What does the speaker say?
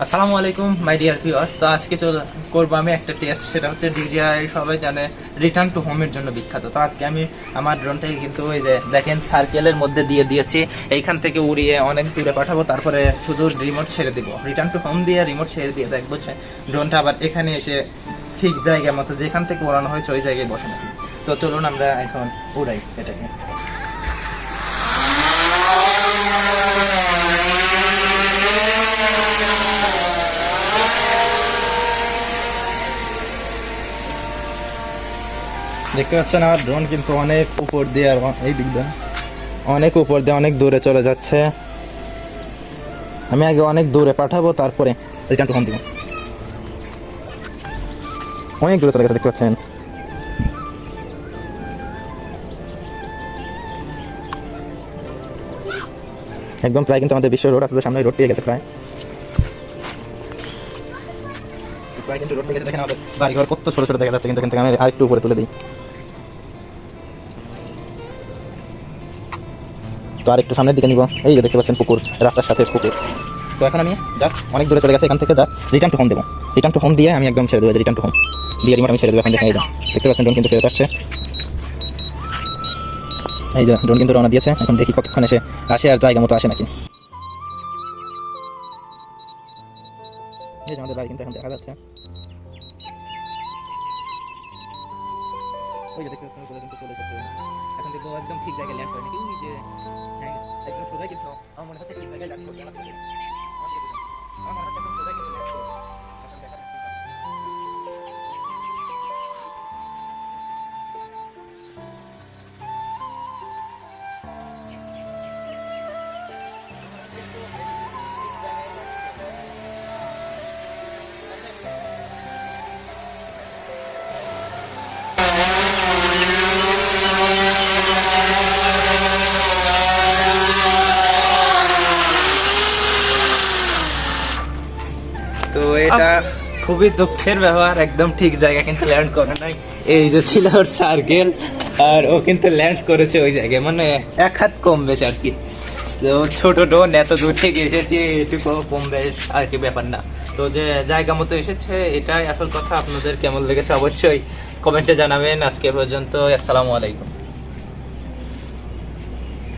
আসসালামু আলাইকুম my dear viewers. তো আজকে করবো আমি একটা টেস্ট, সেটা হচ্ছে DJI সবাই জানে রিটার্ন টু হোমের জন্য বিখ্যাত। তো আজকে আমি আমার ড্রোনটাকে কিন্তু ওই যে দেখেন সার্কেলের মধ্যে দিয়ে দিয়েছি, এইখান থেকে উড়িয়ে অনেক দূরে পাঠাবো, তারপরে শুধু রিমোট ছেড়ে দিব, রিটার্ন টু হোম দিয়ে রিমোট ছেড়ে দিয়ে দেখবো ড্রোনটা আবার এখানে এসে ঠিক জায়গা মতো যেখান থেকে উড়ানো হয়েছে ওই জায়গায় বসে নাকি। তো চলুন আমরা এখন উড়াই এটাকে। দেখতে পাচ্ছেন আমার ড্রোন কিন্তু অনেক উপর দিয়ে, আর এই দিক দিয়ে অনেক উপর দিয়ে অনেক দূরে চলে যাচ্ছে। আমি আগে অনেক দূরে পাঠাবো, তারপরে রিটার্ন টু হোম দিব। অনেক দূরে চলে গেছে দেখতে পাচ্ছেন। একদম প্রায় কিন্তু আমাদের বিশ্ব রোড আসলে সামনে রোড পেয়ে গেছে, প্রায় কিন্তু রোড পেয়ে গেছে। দেখেন আমাদের বাড়িঘর কত ছোট ছোট দেখা যাচ্ছে, কিন্তু এখান থেকে আমি আরেকটু উপরে তুলে দিই। তো আর একটু সামনের দিকে নিব, এই যে দেখতে পাচ্ছেন পুকুর, রাস্তার সাথে পুকুর। তো এখন আমি জাস্ট অনেক দূরে চলে গেছে, এখান থেকে জাস্ট রিটার্ন টু হোম দেবো। রিটার্ন টু হোম দিয়ে আমি একদম ছেড়ে দেবো, রিটার্ন টু হোম দিয়ে রিমোট আমি ছেড়ে দেবো। এখন দেখেন এই যে দেখতে পাচ্ছেন ড্রোন কিন্তু ফেরত আসছে, এই যে ড্রোন কিন্তু রওনা দিয়েছে। এখন দেখি কতক্ষণ এসে আসে আর জায়গা মতো আসে নাকি। এই যে আমাদের বাড়ি কিন্তু এখন দেখা যাচ্ছে, ওই যে দেখতে পাচ্ছেন কিন্তু চলে যাচ্ছে। এখন দেখবো একদম ঠিক জায়গায় ল্যান্ড করে নাকি, ওই যে হ্যাঁ একদম সোজা, কিন্তু আমার মনে হচ্ছে ঠিক জায়গায় ল্যান্ড করছে। আমার মনে হচ্ছে একদম সোজা কিন্তু ল্যান্ড করছে। এখন দেখা যাক তো এটা খুবই দুঃখের ব্যাপার, একদম ঠিক জায়গা কিন্তু ল্যান্ড করে নাই। এই যে ছিল ওর সার্কেল, আর ও কিন্তু ল্যান্ড করেছে ওই জায়গায়, মানে এক হাত কম বেশ আর কি। তো ছোট ড্রোন এত দূর থেকে এসেছে, এটুকু কম বেশ আর কি ব্যাপার না। তো যে জায়গা মতো এসেছে, এটাই আসল কথা। আপনাদের কেমন লেগেছে অবশ্যই কমেন্টে জানাবেন। আজকে পর্যন্ত, আসসালামু আলাইকুম।